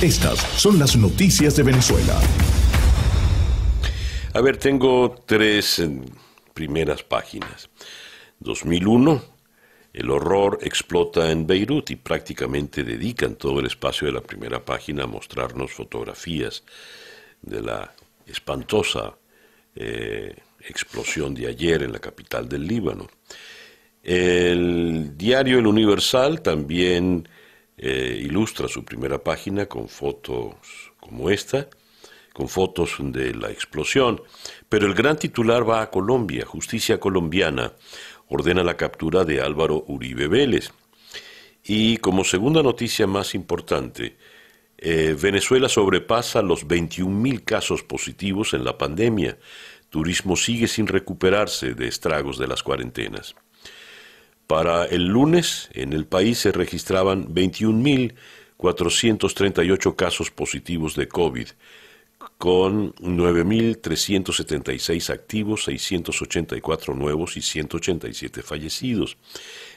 Estas son las noticias de Venezuela. A ver, tengo tres primeras páginas. 2001, el horror explota en Beirut y prácticamente dedican todo el espacio de la primera página a mostrarnos fotografías de la espantosa explosión de ayer en la capital del Líbano. El diario El Universal también ilustra su primera página con fotos como esta, con fotos de la explosión, pero el gran titular va a Colombia. Justicia colombiana ordena la captura de Álvaro Uribe Vélez. Y como segunda noticia más importante, Venezuela sobrepasa los 21.000 casos positivos en la pandemia. Turismo sigue sin recuperarse de estragos de las cuarentenas. Para el lunes, en el país se registraban 21.438 casos positivos de COVID, con 9.376 activos, 684 nuevos y 187 fallecidos.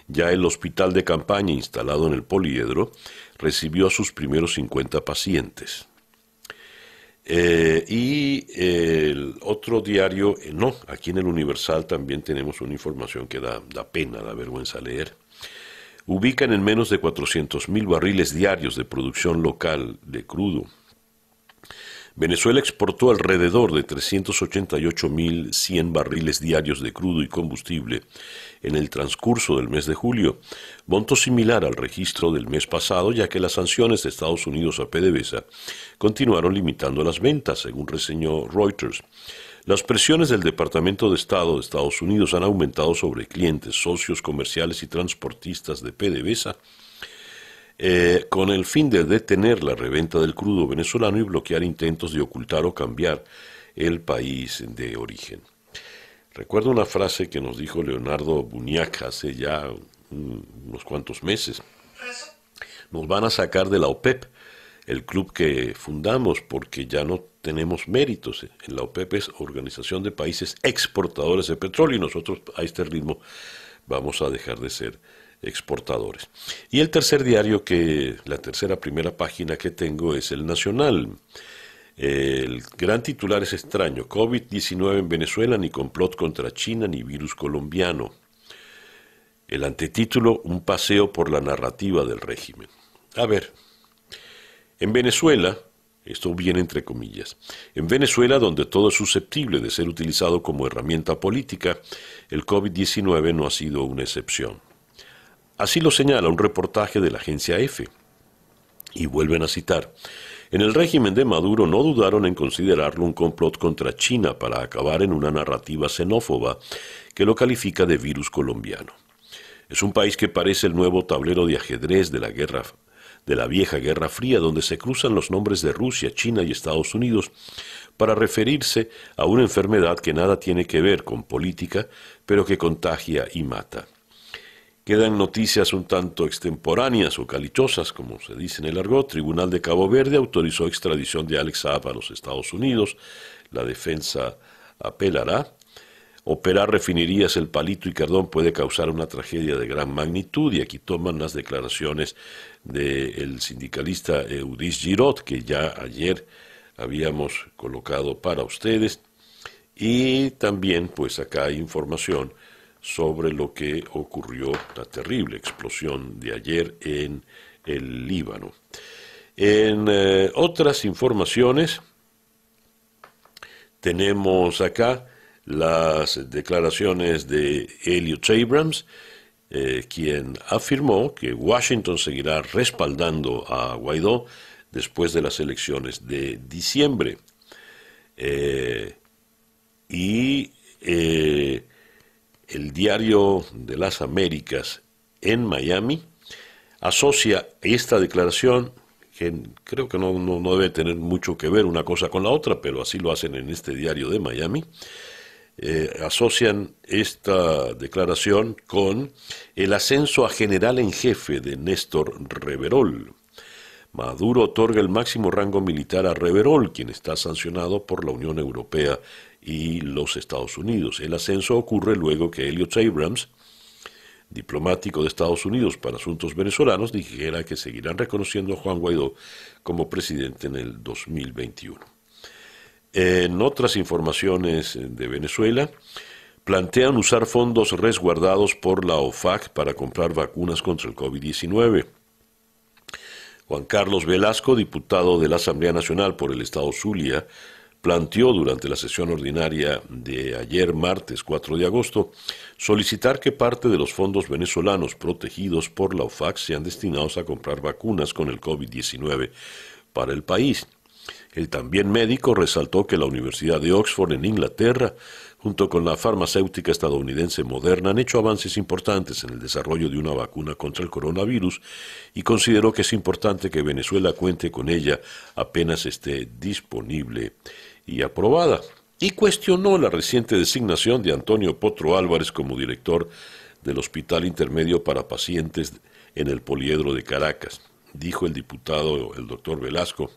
Ya el hospital de campaña instalado en el Poliedro recibió a sus primeros 50 pacientes. Y el otro diario, aquí en el Universal también tenemos una información que da pena, da vergüenza leer. Ubican en menos de 400.000 barriles diarios de producción local de crudo. Venezuela exportó alrededor de 388.100 barriles diarios de crudo y combustible en el transcurso del mes de julio, monto similar al registro del mes pasado, ya que las sanciones de Estados Unidos a PDVSA continuaron limitando las ventas, según reseñó Reuters. Las presiones del Departamento de Estado de Estados Unidos han aumentado sobre clientes, socios comerciales y transportistas de PDVSA, con el fin de detener la reventa del crudo venezolano y bloquear intentos de ocultar o cambiar el país de origen. Recuerdo una frase que nos dijo Leonardo Buñac hace ya unos cuantos meses. Nos van a sacar de la OPEP, el club que fundamos, porque ya no tenemos méritos. En la OPEP es Organización de Países Exportadores de Petróleo y nosotros a este ritmo vamos a dejar de ser exportadores. Y el tercer diario, la tercera primera página que tengo es El Nacional. El gran titular es extraño: COVID-19 en Venezuela, ni complot contra China ni virus colombiano. El antetítulo: un paseo por la narrativa del régimen. A ver, en Venezuela, esto viene entre comillas, en Venezuela, donde todo es susceptible de ser utilizado como herramienta política, el COVID-19 no ha sido una excepción. Así lo señala un reportaje de la agencia EFE. Y vuelven a citar: en el régimen de Maduro no dudaron en considerarlo un complot contra China para acabar en una narrativa xenófoba que lo califica de virus colombiano. Es un país que parece el nuevo tablero de ajedrez de la vieja Guerra Fría, donde se cruzan los nombres de Rusia, China y Estados Unidos para referirse a una enfermedad que nada tiene que ver con política, pero que contagia y mata. Quedan noticias un tanto extemporáneas o caprichosas, como se dice en el argot. Tribunal de Cabo Verde autorizó extradición de Alex Saab a los Estados Unidos. La defensa apelará. Operar refinerías El Palito y Cardón puede causar una tragedia de gran magnitud. Y aquí toman las declaraciones del sindicalista Eudis Girot, que ya ayer habíamos colocado para ustedes. Y también, pues acá hay información sobre lo que ocurrió, la terrible explosión de ayer en el Líbano. En otras informaciones, tenemos acá las declaraciones de Elliot Abrams, quien afirmó que Washington seguirá respaldando a Guaidó después de las elecciones de diciembre. El Diario de las Américas en Miami asocia esta declaración, que creo que no debe tener mucho que ver una cosa con la otra, pero así lo hacen en este diario de Miami, asocian esta declaración con el ascenso a general en jefe de Néstor Reverol. Maduro otorga el máximo rango militar a Reverol, quien está sancionado por la Unión Europea y los Estados Unidos. El ascenso ocurre luego que Elliot Abrams diplomático de Estados Unidos para asuntos venezolanos, dijera que seguirán reconociendo a Juan Guaidó como presidente en el 2021. En otras informaciones de Venezuela, plantean usar fondos resguardados por la OFAC para comprar vacunas contra el COVID-19. Juan Carlos Velasco, diputado de la Asamblea Nacional por el Estado Zulia, planteó durante la sesión ordinaria de ayer, martes 4 de agosto, solicitar que parte de los fondos venezolanos protegidos por la OFAC sean destinados a comprar vacunas con el COVID-19 para el país. El también médico resaltó que la Universidad de Oxford en Inglaterra, junto con la farmacéutica estadounidense Moderna, han hecho avances importantes en el desarrollo de una vacuna contra el coronavirus y consideró que es importante que Venezuela cuente con ella apenas esté disponible y aprobada. Y cuestionó la reciente designación de Antonio Potro Álvarez como director del Hospital Intermedio para Pacientes en el Poliedro de Caracas. Dijo el diputado, el doctor Velasco: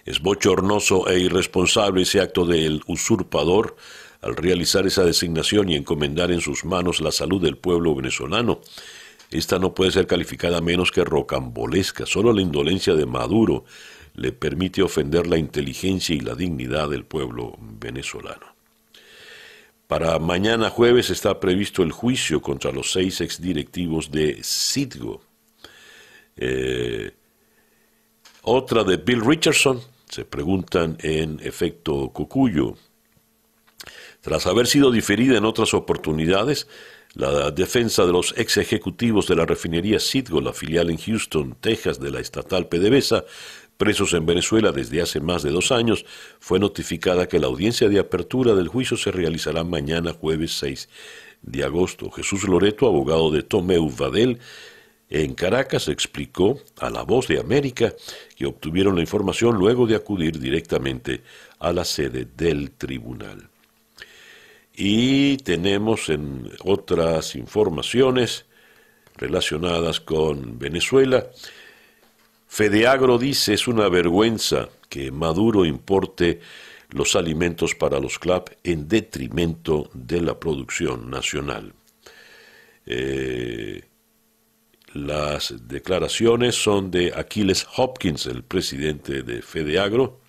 es bochornoso e irresponsable ese acto del usurpador al realizar esa designación y encomendar en sus manos la salud del pueblo venezolano. Esta no puede ser calificada menos que rocambolesca. Solo la indolencia de Maduro le permite ofender la inteligencia y la dignidad del pueblo venezolano. Para mañana jueves está previsto el juicio contra los 6 exdirectivos de Citgo. Otra de Bill Richardson, se preguntan en efecto Cocuyo. Tras haber sido diferida en otras oportunidades, la defensa de los ex ejecutivos de la refinería Citgo, la filial en Houston, Texas, de la estatal PDVSA, presos en Venezuela desde hace más de 2 años, fue notificada que la audiencia de apertura del juicio se realizará mañana jueves 6 de agosto. Jesús Loreto, abogado de Tomeu Vadel, en Caracas, explicó a La Voz de América que obtuvieron la información luego de acudir directamente a la sede del tribunal. Y tenemos en otras informaciones relacionadas con Venezuela, Fedeagro dice: es una vergüenza que Maduro importe los alimentos para los CLAP en detrimento de la producción nacional. Las declaraciones son de Achilles Hopkins, el presidente de Fedeagro,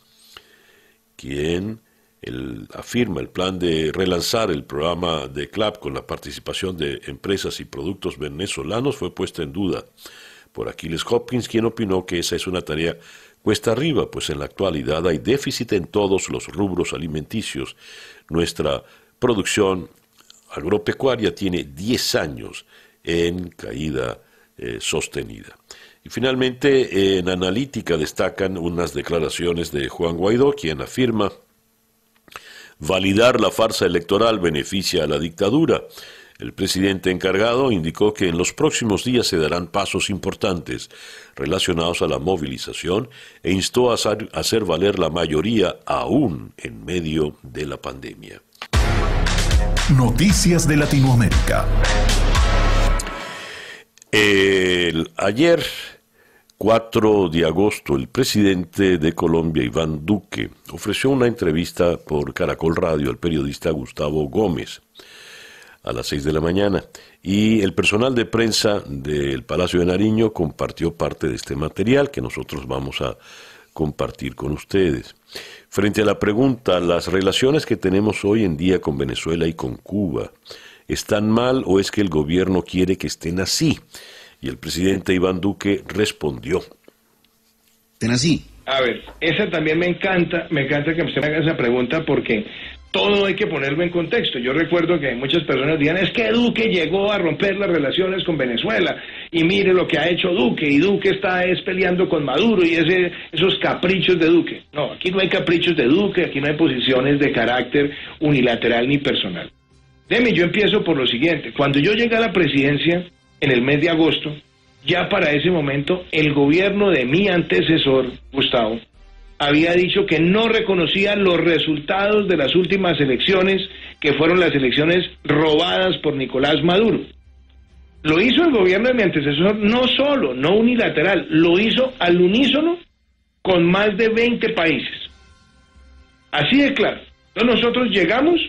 quien afirma el plan de relanzar el programa de CLAP con la participación de empresas y productos venezolanos fue puesta en duda por Achilles Hopkins, quien opinó que esa es una tarea cuesta arriba, pues en la actualidad hay déficit en todos los rubros alimenticios. Nuestra producción agropecuaria tiene 10 años en caída sostenida. Y finalmente, en Analítica destacan unas declaraciones de Juan Guaidó, quien afirma: validar la farsa electoral beneficia a la dictadura. El presidente encargado indicó que en los próximos días se darán pasos importantes relacionados a la movilización e instó a hacer valer la mayoría aún en medio de la pandemia. Noticias de Latinoamérica. Ayer, 4 de agosto, el presidente de Colombia, Iván Duque, ofreció una entrevista por Caracol Radio al periodista Gustavo Gómez a las 6 de la mañana, y el personal de prensa del Palacio de Nariño compartió parte de este material que nosotros vamos a compartir con ustedes. Frente a la pregunta, ¿las relaciones que tenemos hoy en día con Venezuela y con Cuba están mal o es que el gobierno quiere que estén así? Y el presidente Iván Duque respondió: ¿estén así? A ver, esa también me encanta que usted me haga esa pregunta, porque todo hay que ponerlo en contexto. Yo recuerdo que muchas personas decían: es que Duque llegó a romper las relaciones con Venezuela, y mire lo que ha hecho Duque, y Duque está peleando con Maduro, y esos caprichos de Duque. No, aquí no hay caprichos de Duque, aquí no hay posiciones de carácter unilateral ni personal. Yo empiezo por lo siguiente. Cuando yo llegué a la presidencia en el mes de agosto, ya para ese momento el gobierno de mi antecesor, Gustavo, había dicho que no reconocía los resultados de las últimas elecciones, que fueron las elecciones robadas por Nicolás Maduro. Lo hizo el gobierno de mi antecesor no solo, no unilateral, lo hizo al unísono con más de 20 países. Así de claro. Entonces nosotros llegamos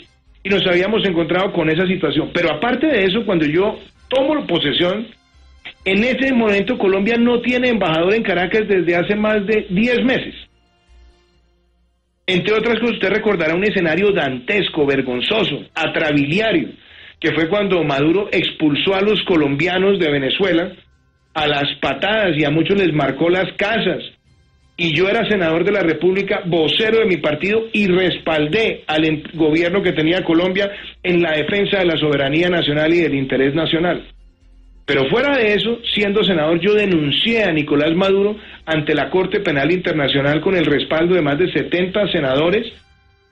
y nos habíamos encontrado con esa situación. Pero aparte de eso, cuando yo tomo posesión, en ese momento Colombia no tiene embajador en Caracas desde hace más de 10 meses. Entre otras cosas, usted recordará un escenario dantesco, vergonzoso, atrabiliario, que fue cuando Maduro expulsó a los colombianos de Venezuela a las patadas y a muchos les marcó las casas. Y yo era senador de la República, vocero de mi partido, y respaldé al gobierno que tenía Colombia en la defensa de la soberanía nacional y del interés nacional. Pero fuera de eso, siendo senador, yo denuncié a Nicolás Maduro ante la Corte Penal Internacional con el respaldo de más de 70 senadores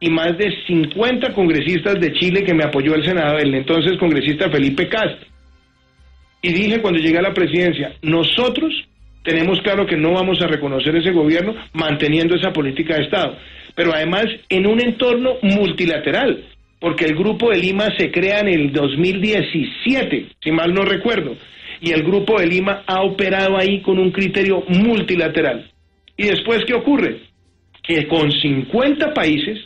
y más de 50 congresistas de Chile que me apoyó el entonces congresista Felipe Castro. Y dije cuando llegué a la presidencia, nosotros tenemos claro que no vamos a reconocer ese gobierno manteniendo esa política de Estado, pero además en un entorno multilateral, porque el Grupo de Lima se crea en el 2017, si mal no recuerdo, y el Grupo de Lima ha operado ahí con un criterio multilateral. ¿Y después qué ocurre? Que con 50 países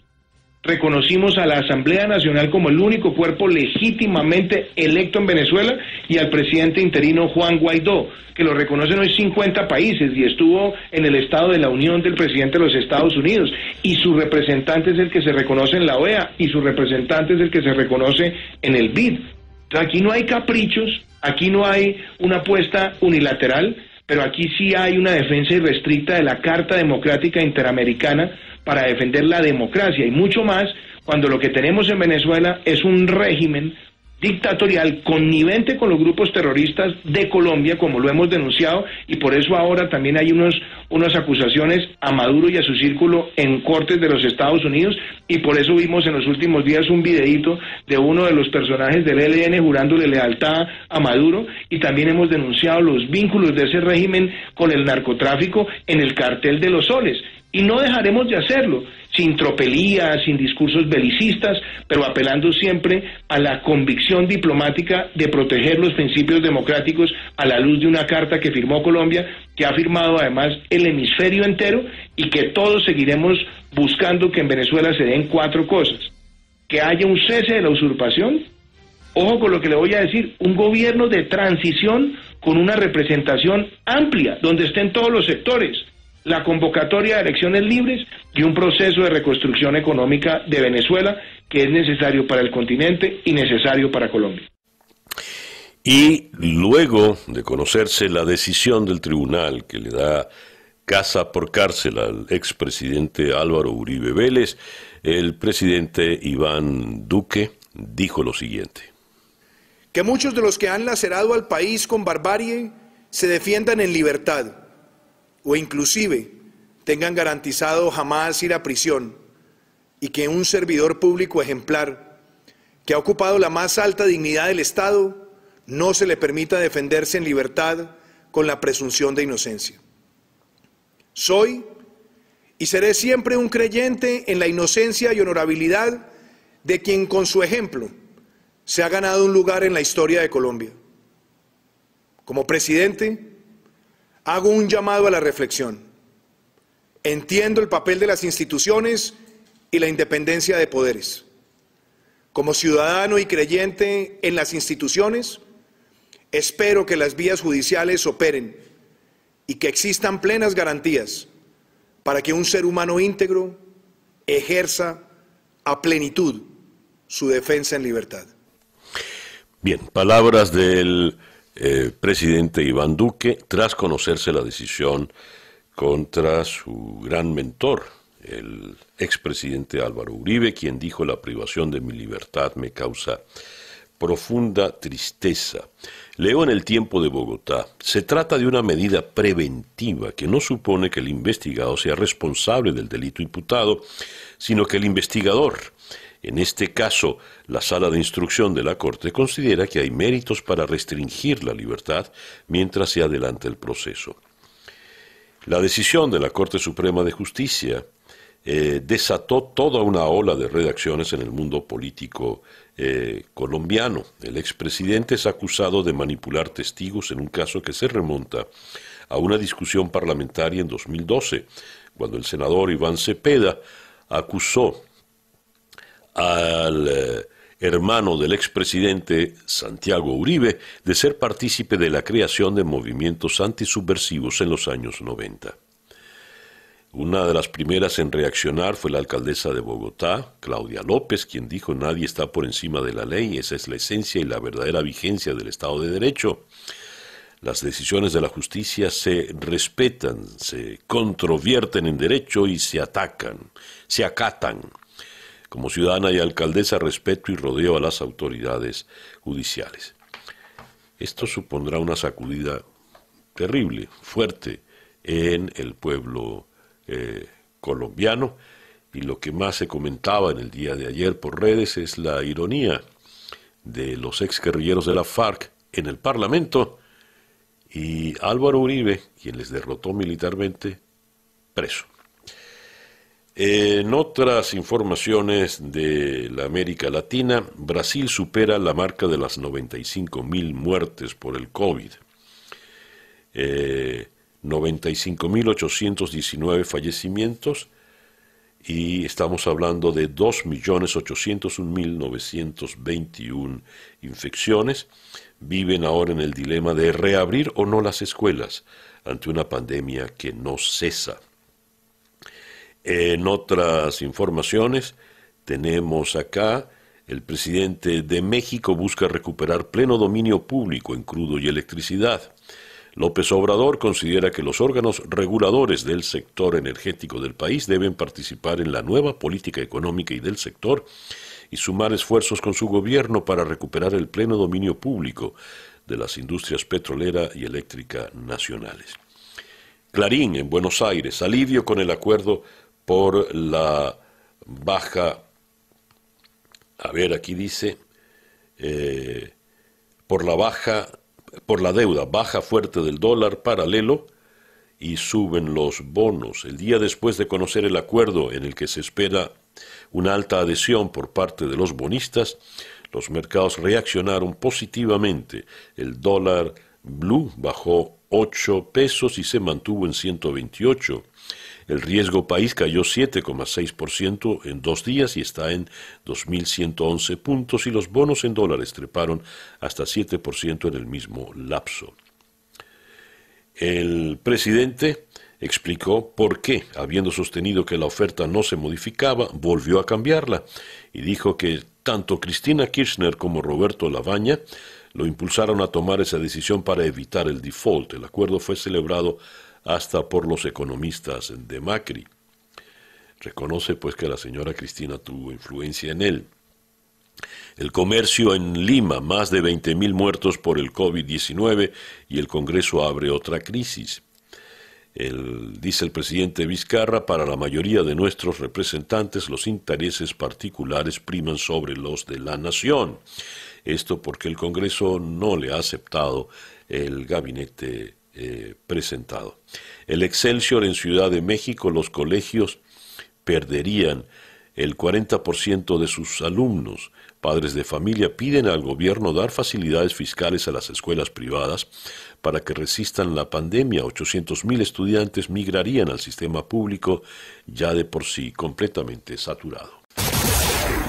reconocimos a la Asamblea Nacional como el único cuerpo legítimamente electo en Venezuela y al presidente interino Juan Guaidó, que lo reconocen hoy 50 países y estuvo en el Estado de la Unión del presidente de los Estados Unidos y su representante es el que se reconoce en la OEA y su representante es el que se reconoce en el BID. Entonces aquí no hay caprichos, aquí no hay una apuesta unilateral, pero aquí sí hay una defensa irrestricta de la Carta Democrática Interamericana para defender la democracia y mucho más cuando lo que tenemos en Venezuela es un régimen dictatorial connivente con los grupos terroristas de Colombia, como lo hemos denunciado, y por eso ahora también hay unas acusaciones a Maduro y a su círculo en cortes de los Estados Unidos, y por eso vimos en los últimos días un videíto de uno de los personajes del ELN jurándole lealtad a Maduro, y también hemos denunciado los vínculos de ese régimen con el narcotráfico en el cartel de los soles. Y no dejaremos de hacerlo, sin tropelías, sin discursos belicistas, pero apelando siempre a la convicción diplomática de proteger los principios democráticos a la luz de una carta que firmó Colombia, que ha firmado además el hemisferio entero y que todos seguiremos buscando que en Venezuela se den 4 cosas. Que haya un cese de la usurpación, ojo con lo que le voy a decir, un gobierno de transición con una representación amplia, donde estén todos los sectores, la convocatoria de elecciones libres y un proceso de reconstrucción económica de Venezuela que es necesario para el continente y necesario para Colombia. Y luego de conocerse la decisión del tribunal que le da casa por cárcel al expresidente Álvaro Uribe Vélez, el presidente Iván Duque dijo lo siguiente: que muchos de los que han lacerado al país con barbarie se defiendan en libertad, o inclusive tengan garantizado jamás ir a prisión, y que un servidor público ejemplar, que ha ocupado la más alta dignidad del Estado, no se le permita defenderse en libertad con la presunción de inocencia. Soy y seré siempre un creyente en la inocencia y honorabilidad de quien con su ejemplo se ha ganado un lugar en la historia de Colombia. Como presidente, hago un llamado a la reflexión. Entiendo el papel de las instituciones y la independencia de poderes. Como ciudadano y creyente en las instituciones, espero que las vías judiciales operen y que existan plenas garantías para que un ser humano íntegro ejerza a plenitud su defensa en libertad. Bien, palabras del presidente Iván Duque, tras conocerse la decisión contra su gran mentor, el expresidente Álvaro Uribe, quien dijo: la privación de mi libertad me causa profunda tristeza. Leo en El Tiempo de Bogotá: se trata de una medida preventiva que no supone que el investigado sea responsable del delito imputado, sino que el investigador, en este caso la Sala de Instrucción de la Corte, considera que hay méritos para restringir la libertad mientras se adelanta el proceso. La decisión de la Corte Suprema de Justicia desató toda una ola de reacciones en el mundo político colombiano. El expresidente es acusado de manipular testigos en un caso que se remonta a una discusión parlamentaria en 2012, cuando el senador Iván Cepeda acusó al hermano del expresidente Santiago Uribe, de ser partícipe de la creación de movimientos antisubversivos en los años 90. Una de las primeras en reaccionar fue la alcaldesa de Bogotá, Claudia López, quien dijo: nadie está por encima de la ley, esa es la esencia y la verdadera vigencia del Estado de Derecho. Las decisiones de la justicia se respetan, se controvierten en derecho y se acatan. Como ciudadana y alcaldesa respeto y rodeo a las autoridades judiciales. Esto supondrá una sacudida terrible, fuerte, en el pueblo colombiano, y lo que más se comentaba en el día de ayer por redes es la ironía de los exguerrilleros de la FARC en el Parlamento y Álvaro Uribe, quien les derrotó militarmente, preso. En otras informaciones de la América Latina, Brasil supera la marca de las 95.000 muertes por el COVID. 95.819 fallecimientos y estamos hablando de 2.801.921 infecciones. Viven ahora en el dilema de reabrir o no las escuelas ante una pandemia que no cesa. En otras informaciones tenemos acá: el presidente de México busca recuperar pleno dominio público en crudo y electricidad. López Obrador considera que los órganos reguladores del sector energético del país deben participar en la nueva política económica y del sector y sumar esfuerzos con su gobierno para recuperar el pleno dominio público de las industrias petrolera y eléctrica nacionales. Clarín, en Buenos Aires: alivio con el acuerdo por la baja, aquí dice, por la deuda baja fuerte del dólar paralelo, y suben los bonos. El día después de conocer el acuerdo en el que se espera una alta adhesión por parte de los bonistas, los mercados reaccionaron positivamente. El dólar blue bajó 8 pesos y se mantuvo en 128. El riesgo país cayó 7,6% en 2 días y está en 2.111 puntos, y los bonos en dólares treparon hasta 7% en el mismo lapso. El presidente explicó por qué, habiendo sostenido que la oferta no se modificaba, volvió a cambiarla, y dijo que tanto Cristina Kirchner como Roberto Lavagna lo impulsaron a tomar esa decisión para evitar el default. El acuerdo fue celebrado hasta por los economistas de Macri. Reconoce pues que la señora Cristina tuvo influencia en él. El comercio en Lima: más de 20.000 muertos por el COVID-19 y el Congreso abre otra crisis. Dice el presidente Vizcarra: para la mayoría de nuestros representantes los intereses particulares priman sobre los de la nación. Esto porque el Congreso no le ha aceptado el gabinete presentado. El Excelsior: en Ciudad de México los colegios perderían el 40% de sus alumnos. Padres de familia piden al gobierno dar facilidades fiscales a las escuelas privadas para que resistan la pandemia. 800.000 estudiantes migrarían al sistema público, ya de por sí completamente saturado.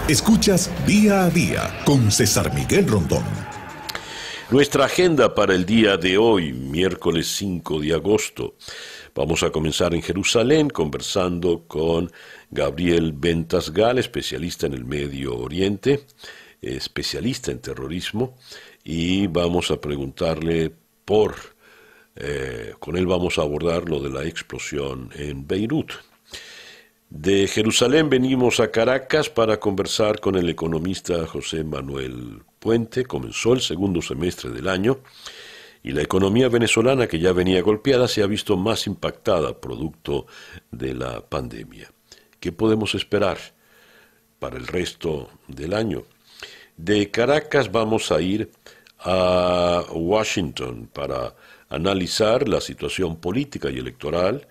Escuchas Día a Día con César Miguel Rondón. Nuestra agenda para el día de hoy, miércoles 5 de agosto. Vamos a comenzar en Jerusalén conversando con Gabriel Ventasgal, especialista en el Medio Oriente, especialista en terrorismo, y vamos a preguntarle con él vamos a abordar lo de la explosión en Beirut. De Jerusalén venimos a Caracas para conversar con el economista José Manuel Puente. Comenzó el segundo semestre del año y la economía venezolana, que ya venía golpeada, se ha visto más impactada producto de la pandemia. ¿Qué podemos esperar para el resto del año? De Caracas vamos a ir a Washington para analizar la situación política y electoral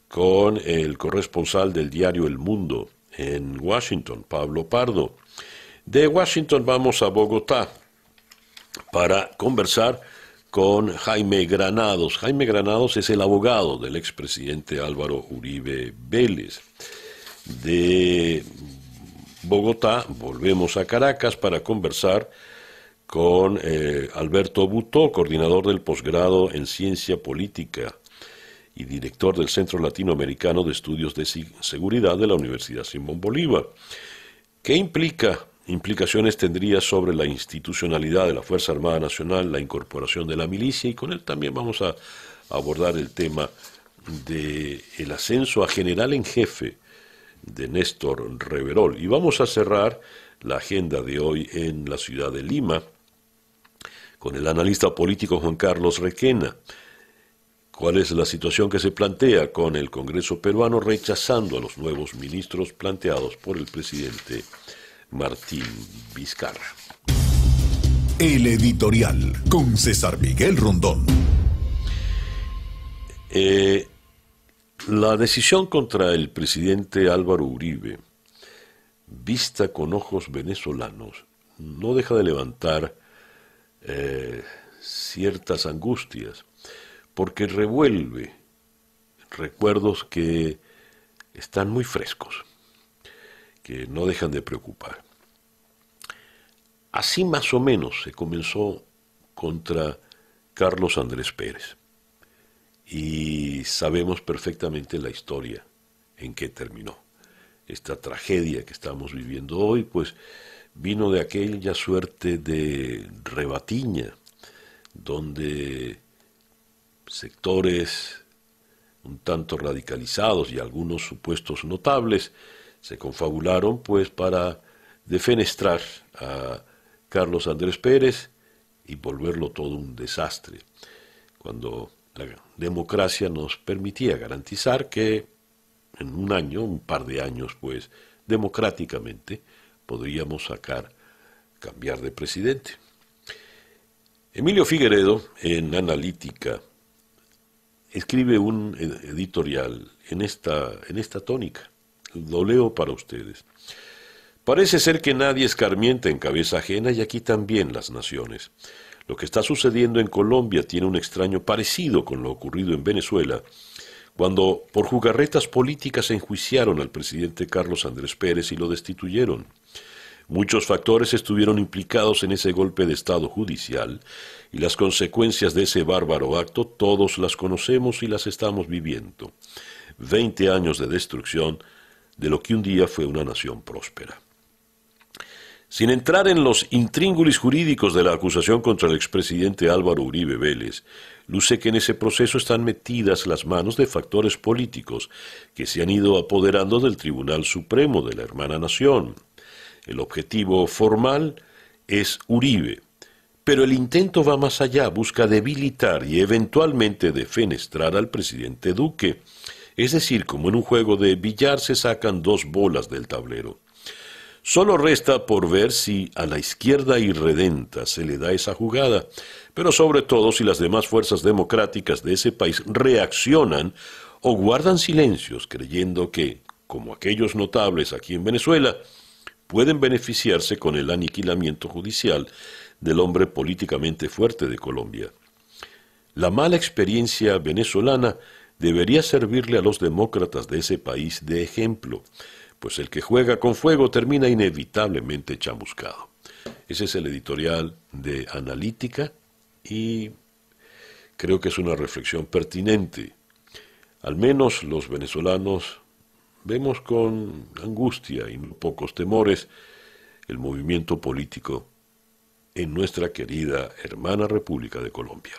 con el corresponsal del diario El Mundo en Washington, Pablo Pardo. De Washington vamos a Bogotá para conversar con Jaime Granados. Jaime Granados es el abogado del expresidente Álvaro Uribe Vélez. De Bogotá, volvemos a Caracas para conversar con Alberto Butó, coordinador del posgrado en Ciencia Política y director del Centro Latinoamericano de Estudios de Seguridad de la Universidad Simón Bolívar. ¿Qué implicaciones tendría sobre la institucionalidad de la Fuerza Armada Nacional, la incorporación de la milicia? Y con él también vamos a abordar el tema del ascenso a general en jefe de Néstor Reverol. Y vamos a cerrar la agenda de hoy en la ciudad de Lima con el analista político Juan Carlos Requena. ¿Cuál es la situación que se plantea con el Congreso peruano rechazando a los nuevos ministros planteados por el presidente Martín Vizcarra? El editorial con César Miguel Rondón. La decisión contra el presidente Álvaro Uribe, vista con ojos venezolanos, no deja de levantar ciertas angustias, porque revuelve recuerdos que están muy frescos, que no dejan de preocupar. Así más o menos se comenzó contra Carlos Andrés Pérez, y sabemos perfectamente la historia en que terminó. Esta tragedia que estamos viviendo hoy, pues vino de aquella suerte de rebatiña, donde sectores un tanto radicalizados y algunos supuestos notables se confabularon pues para defenestrar a Carlos Andrés Pérez y volverlo todo un desastre, cuando la democracia nos permitía garantizar que en un año, un par de años pues, democráticamente podríamos cambiar de presidente. Emilio Figueredo, en Analítica, escribe un editorial en esta tónica. Lo leo para ustedes. Parece ser que nadie escarmienta en cabeza ajena y aquí también las naciones. Lo que está sucediendo en Colombia tiene un extraño parecido con lo ocurrido en Venezuela, cuando por jugarretas políticas enjuiciaron al presidente Carlos Andrés Pérez y lo destituyeron. Muchos factores estuvieron implicados en ese golpe de Estado judicial y las consecuencias de ese bárbaro acto todos las conocemos y las estamos viviendo. 20 años de destrucción de lo que un día fue una nación próspera. Sin entrar en los intríngulis jurídicos de la acusación contra el expresidente Álvaro Uribe Vélez, luce que en ese proceso están metidas las manos de factores políticos que se han ido apoderando del Tribunal Supremo de la hermana nación. El objetivo formal es Uribe, pero el intento va más allá, busca debilitar y eventualmente defenestrar al presidente Duque. Es decir, como en un juego de billar se sacan dos bolas del tablero. Solo resta por ver si a la izquierda irredenta se le da esa jugada, pero sobre todo si las demás fuerzas democráticas de ese país reaccionan o guardan silencios creyendo que, como aquellos notables aquí en Venezuela, pueden beneficiarse con el aniquilamiento judicial del hombre políticamente fuerte de Colombia. La mala experiencia venezolana debería servirle a los demócratas de ese país de ejemplo, pues el que juega con fuego termina inevitablemente chamuscado. Ese es el editorial de Analítica y creo que es una reflexión pertinente. Al menos los venezolanos vemos con angustia y no pocos temores el movimiento político en nuestra querida hermana República de Colombia.